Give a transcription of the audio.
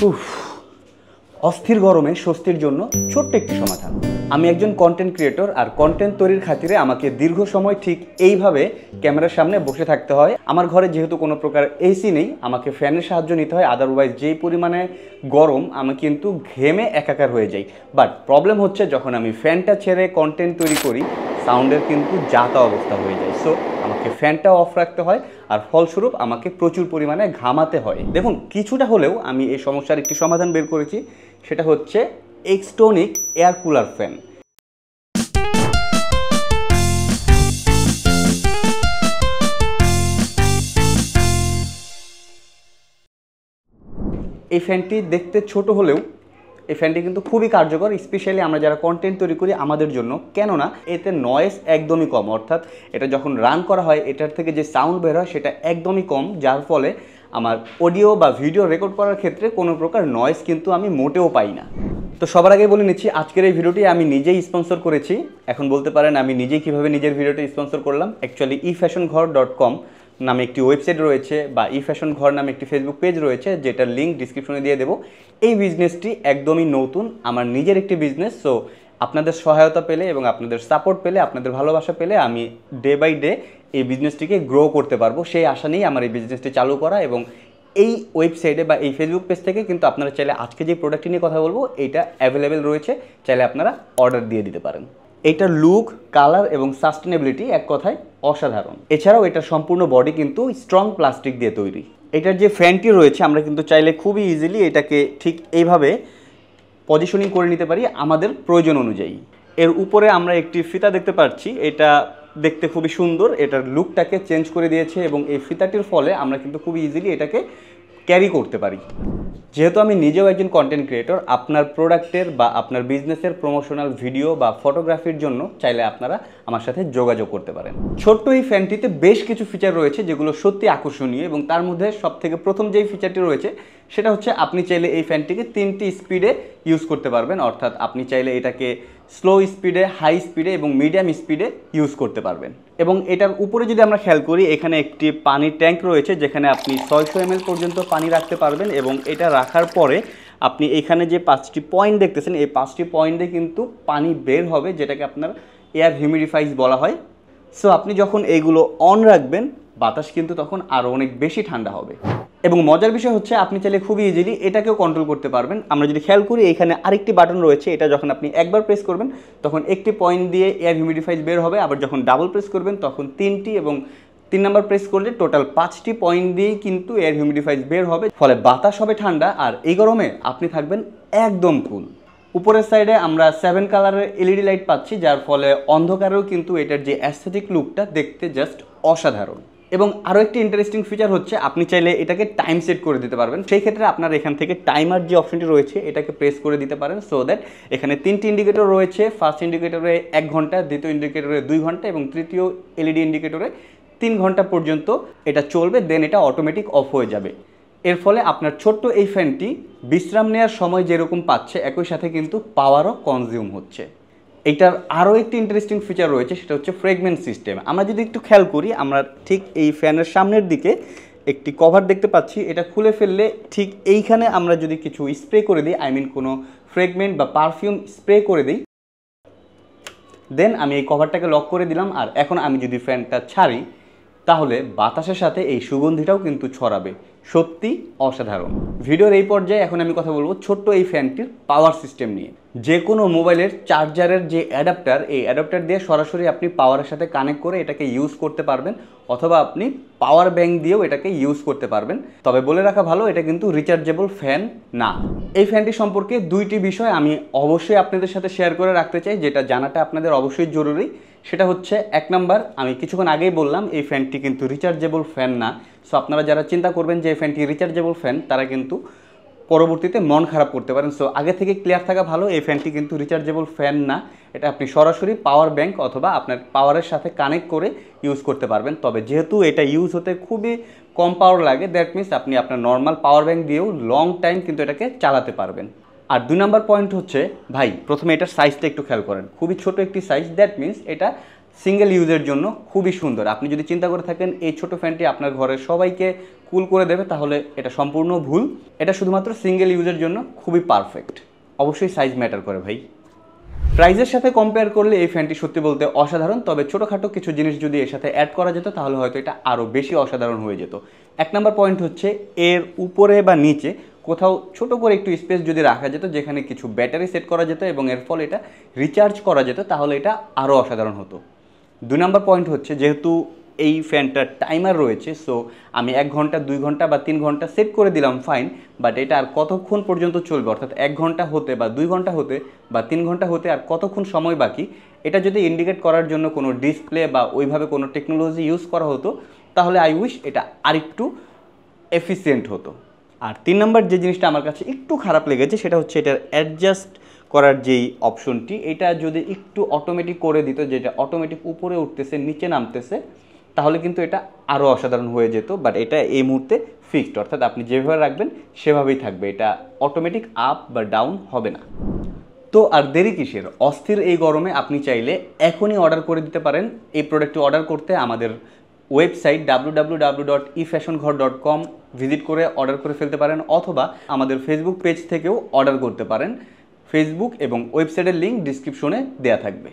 উফ, অস্থির গরমে স্বস্তির জন্য ছোট্ট একটি সমাধান। আমি একজন কন্টেন্ট ক্রিয়েটর, আর কন্টেন্ট তৈরির খাতিরে আমাকে দীর্ঘ সময় ঠিক এইভাবে ক্যামেরার সামনে বসে থাকতে হয়। আমার ঘরে যেহেতু কোনো প্রকার এসি নেই, আমাকে ফ্যানের সাহায্য নিতে হয়, আদারওয়াইজ যেই পরিমাণে গরম আমি কিন্তু ঘেমে একাকার হয়ে যাই। বাট প্রবলেম হচ্ছে যখন আমি ফ্যানটা ছেড়ে কন্টেন্ট তৈরি করি, সাউন্ডের কিন্তু যাতা অবস্থা হয়ে যায়। সো আমাকে ফ্যানটা অফ রাখতে হয়, আর ফলস্বরূপ আমাকে প্রচুর পরিমাণে ঘামাতে হয়। দেখুন, কিছুটা হলেও আমি এই সমস্যার একটি সমাধান বের করেছি, সেটা হচ্ছে এক্সটনিক এয়ার কুলার ফ্যান। এই ফ্যানটি দেখতে ছোট হলেও এই ফ্যানটি কিন্তু খুবই কার্যকর, স্পেশালি আমরা যারা কন্টেন্ট তৈরি করি আমাদের জন্য। কেননা এতে নয়েজ একদমই কম, অর্থাৎ এটা যখন রান করা হয় এটার থেকে যে সাউন্ড বের হয় সেটা একদমই কম, যার ফলে আমার অডিও বা ভিডিও রেকর্ড করার ক্ষেত্রে কোনো প্রকার নয়েজ কিন্তু আমি মোটেও পাই না। তো সবার আগে বলে নিচ্ছি, আজকের এই ভিডিওটি আমি নিজেই স্পন্সর করেছি। এখন বলতে পারেন আমি নিজেই কীভাবে নিজের ভিডিওটি স্পন্সর করলাম। অ্যাকচুয়ালি efashionghor.com নামে একটি ওয়েবসাইট রয়েছে, বা efashionghor নামে একটি ফেসবুক পেজ রয়েছে, যেটার লিঙ্ক ডিসক্রিপশনে দিয়ে দেবো। এই বিজনেসটি একদমই নতুন, আমার নিজের একটি বিজনেস। সো আপনাদের সহায়তা পেলে এবং আপনাদের সাপোর্ট পেলে, আপনাদের ভালোবাসা পেলে আমি ডে বাই ডে এই বিজনেসটিকে গ্রো করতে পারবো, সেই আশা নিয়েই আমার এই বিজনেসটি চালু করা। এবং এই ওয়েবসাইটে বা এই ফেসবুক পেজ থেকে কিন্তু আপনারা চাইলে আজকে যে প্রোডাক্টটি নিয়ে কথা বলবো এইটা অ্যাভেলেবেল রয়েছে, চাইলে আপনারা অর্ডার দিয়ে দিতে পারেন। এইটার লুক, কালার এবং সাস্টেনেবিলিটি এক কথায় অসাধারণ। এছাড়াও এটার সম্পূর্ণ বডি কিন্তু স্ট্রং প্লাস্টিক দিয়ে তৈরি। এটার যে ফ্যানটি রয়েছে আমরা কিন্তু চাইলে খুবই ইজিলি এটাকে ঠিক এইভাবে পজিশনিং করে নিতে পারি আমাদের প্রয়োজন অনুযায়ী। এর উপরে আমরা একটি ফিতা দেখতে পাচ্ছি, এটা দেখতে খুবই সুন্দর, এটার লুকটাকে চেঞ্জ করে দিয়েছে, এবং এই ফিতাটির ফলে আমরা কিন্তু খুবই ইজিলি এটাকে ক্যারি করতে পারি। যেহেতু আমি নিজেও একজন কন্টেন্ট ক্রিয়েটর, আপনার প্রোডাক্টের বা আপনার বিজনেসের প্রমোশনাল ভিডিও বা ফটোগ্রাফির জন্য চাইলে আপনারা আমার সাথে যোগাযোগ করতে পারেন। ছোট্ট এই ফ্যানটিতে বেশ কিছু ফিচার রয়েছে যেগুলো সত্যি আকর্ষণীয়, এবং তার মধ্যে সবথেকে প্রথম যেই ফিচারটি রয়েছে সেটা হচ্ছে আপনি চাইলে এই ফ্যানটিকে 3টি স্পিডে ইউজ করতে পারবেন। অর্থাৎ আপনি চাইলে এটাকে স্লো স্পিডে, হাই স্পিডে এবং মিডিয়াম স্পিডে ইউজ করতে পারবেন। এবং এটার উপরে যদি আমরা খেয়াল করি, এখানে একটি পানির ট্যাঙ্ক রয়েছে যেখানে আপনি 600 ml পর্যন্ত পানি রাখতে পারবেন। এবং এটা রাখার পরে আপনি এখানে যে 5টি পয়েন্ট দেখতেছেন, এই 5টি পয়েন্টে কিন্তু পানি বের হবে, যেটাকে আপনার এয়ার হিউমিডিফাইজ বলা হয়। সো আপনি যখন এইগুলো অন রাখবেন, বাতাস কিন্তু তখন আরও অনেক বেশি ঠান্ডা হবে। এবং মজার বিষয় হচ্ছে আপনি চাইলে খুবই ইজিলি এটাকেও কন্ট্রোল করতে পারবেন। আমরা যদি খেয়াল করি, এখানে আরেকটি বাটন রয়েছে, এটা যখন আপনি একবার প্রেস করবেন তখন একটি পয়েন্ট দিয়ে এয়ার হিউমিডিফাইজ বের হবে, আবার যখন ডাবল প্রেস করবেন তখন 3টি, এবং 3 নাম্বার প্রেস করলে টোটাল 5টি পয়েন্ট দিয়েই কিন্তু এয়ার হিউমিডিফাইজ বের হবে। ফলে বাতাস হবে ঠান্ডা, আর এই গরমে আপনি থাকবেন একদম কুল। উপরের সাইডে আমরা 7 কালারের এলইডি লাইট পাচ্ছি, যার ফলে অন্ধকারেও কিন্তু এটার যে অ্যাস্থেটিক লুকটা দেখতে জাস্ট অসাধারণ। এবং আরও একটি ইন্টারেস্টিং ফিচার হচ্ছে আপনি চাইলে এটাকে টাইম সেট করে দিতে পারবেন। সেই ক্ষেত্রে আপনার এখান থেকে টাইমার যে অপশনটি রয়েছে এটাকে প্রেস করে দিতে পারেন, সো দ্যাট এখানে 3টি ইন্ডিকেটর রয়েছে। ফার্স্ট ইন্ডিকেটরে 1 ঘন্টা, দ্বিতীয় ইন্ডিকেটরে 2 ঘন্টা এবং তৃতীয় এলইডি ইন্ডিকেটরে 3 ঘন্টা পর্যন্ত এটা চলবে, দেন এটা অটোমেটিক অফ হয়ে যাবে। এর ফলে আপনার ছোট্ট এই ফ্যানটি বিশ্রাম নেওয়ার সময় যেরকম পাচ্ছে, একই সাথে কিন্তু পাওয়ারও কনজিউম হচ্ছে। এইটার আরও একটি ইন্টারেস্টিং ফিচার রয়েছে, সেটা হচ্ছে ফ্রেগমেন্ট সিস্টেম। আমরা যদি একটু খেয়াল করি, আমরা ঠিক এই ফ্যানের সামনের দিকে একটি কভার দেখতে পাচ্ছি, এটা খুলে ফেললে ঠিক এইখানে আমরা যদি কিছু স্প্রে করে দিই, কোনো ফ্রেগমেন্ট বা পারফিউম স্প্রে করে দিই, দেন আমি এই কভারটাকে লক করে দিলাম। আর এখন আমি যদি ফ্যানটা ছাড়ি, তাহলে বাতাসের সাথে এই সুগন্ধিটাও কিন্তু ছড়াবে। সত্যি অসাধারণ। ভিডিওর এই পর্যায়ে এখন আমি কথা বলবো ছোট্ট এই ফ্যানটির পাওয়ার সিস্টেম নিয়ে। যে কোনো মোবাইলের চার্জারের যে অ্যাডাপ্টার, এই অ্যাডাপ্টার দিয়ে সরাসরি আপনি পাওয়ারের সাথে কানেক্ট করে এটাকে ইউজ করতে পারবেন, অথবা আপনি পাওয়ার ব্যাংক দিয়েও এটাকে ইউজ করতে পারবেন। তবে বলে রাখা ভালো, এটা কিন্তু রিচার্জেবল ফ্যান না। এই ফ্যানটি সম্পর্কে 2টি বিষয় আমি অবশ্যই আপনাদের সাথে শেয়ার করে রাখতে চাই, যেটা জানাটা আপনাদের অবশ্যই জরুরি। সেটা হচ্ছে 1 নাম্বার, আমি কিছুক্ষণ আগেই বললাম এই ফ্যানটি কিন্তু রিচার্জেবল ফ্যান না। সো আপনারা যারা চিন্তা করবেন যে এই ফ্যানটি রিচার্জেবল ফ্যান, তারা কিন্তু পরবর্তীতে মন খারাপ করতে পারেন। সো আগে থেকে ক্লিয়ার থাকা ভালো, এই ফ্যানটি কিন্তু রিচার্জেবল ফ্যান না। এটা আপনি সরাসরি পাওয়ার ব্যাংক অথবা আপনার পাওয়ারের সাথে কানেক্ট করে ইউজ করতে পারবেন। তবে যেহেতু এটা ইউজ হতে খুবই কম পাওয়ার লাগে, দ্যাট মিনস আপনি আপনার নর্মাল পাওয়ার ব্যাংক দিয়েও লং টাইম কিন্তু এটাকে চালাতে পারবেন। আর 2 নাম্বার পয়েন্ট হচ্ছে, ভাই প্রথমে এটার সাইজটা একটু খেয়াল করেন, খুবই ছোট একটি সাইজ। দ্যাট মিনস এটা সিঙ্গেল ইউজের জন্য খুবই সুন্দর। আপনি যদি চিন্তা করে থাকেন এই ছোট ফ্যানটি আপনার ঘরের সবাইকে কুল করে দেবে, তাহলে এটা সম্পূর্ণ ভুল। এটা শুধুমাত্র সিঙ্গেল ইউজের জন্য খুবই পারফেক্ট। অবশ্যই সাইজ ম্যাটার করে ভাই। প্রাইসের সাথে কম্পেয়ার করলে এই ফ্যানটি সত্যি বলতে অসাধারণ, তবে ছোটোখাটো কিছু জিনিস যদি এর সাথে অ্যাড করা যেত তাহলে হয়তো এটা আরও বেশি অসাধারণ হয়ে যেত। 1 নম্বর পয়েন্ট হচ্ছে এর উপরে বা নিচে কোথাও ছোট করে একটু স্পেস যদি রাখা যেত, যেখানে কিছু ব্যাটারি সেট করা যেত এবং এর ফলে এটা রিচার্জ করা যেত, তাহলে এটা আরও অসাধারণ হতো। 2 নম্বর পয়েন্ট হচ্ছে যেহেতু এই ফ্যানটার টাইমার রয়েছে, সো আমি 1 ঘন্টা 2 ঘন্টা বা 3 ঘন্টা সেট করে দিলাম ফাইন, বাট এটা আর কতক্ষণ পর্যন্ত চলবে, অর্থাৎ 1 ঘন্টা হতে বা 2 ঘন্টা হতে বা 3 ঘন্টা হতে আর কতক্ষণ সময় বাকি, এটা যদি ইন্ডিকেট করার জন্য কোনো ডিসপ্লে বা ওইভাবে কোনো টেকনোলজি ইউজ করা হতো তাহলে আই উইশ এটা আরেকটু এফিসিয়েন্ট হতো। আর 3 নম্বর যে জিনিসটা আমার কাছে একটু খারাপ লেগেছে সেটা হচ্ছে এটার অ্যাডজাস্ট করার যেই অপশনটি, এটা যদি একটু অটোমেটিক করে দিত, যেটা অটোমেটিক উপরে উঠতেছে নিচে নামতেছে, তাহলে কিন্তু এটা আরও অসাধারণ হয়ে যেত। বাট এটা এই মুহূর্তে ফিক্সড, অর্থাৎ আপনি যেভাবে রাখবেন সেভাবেই থাকবে, এটা অটোমেটিক আপ বা ডাউন হবে না। তো আর দেরি কিসের, অস্থির এই গরমে আপনি চাইলে এখনই অর্ডার করে দিতে পারেন। এই প্রোডাক্টটি অর্ডার করতে আমাদের ওয়েবসাইট www.efashionghor.com ভিজিট করে অর্ডার করে ফেলতে পারেন, অথবা আমাদের ফেসবুক পেজ থেকেও অর্ডার করতে পারেন। ফেসবুক এবং ওয়েবসাইটের লিঙ্ক ডিসক্রিপশনে দেওয়া থাকবে।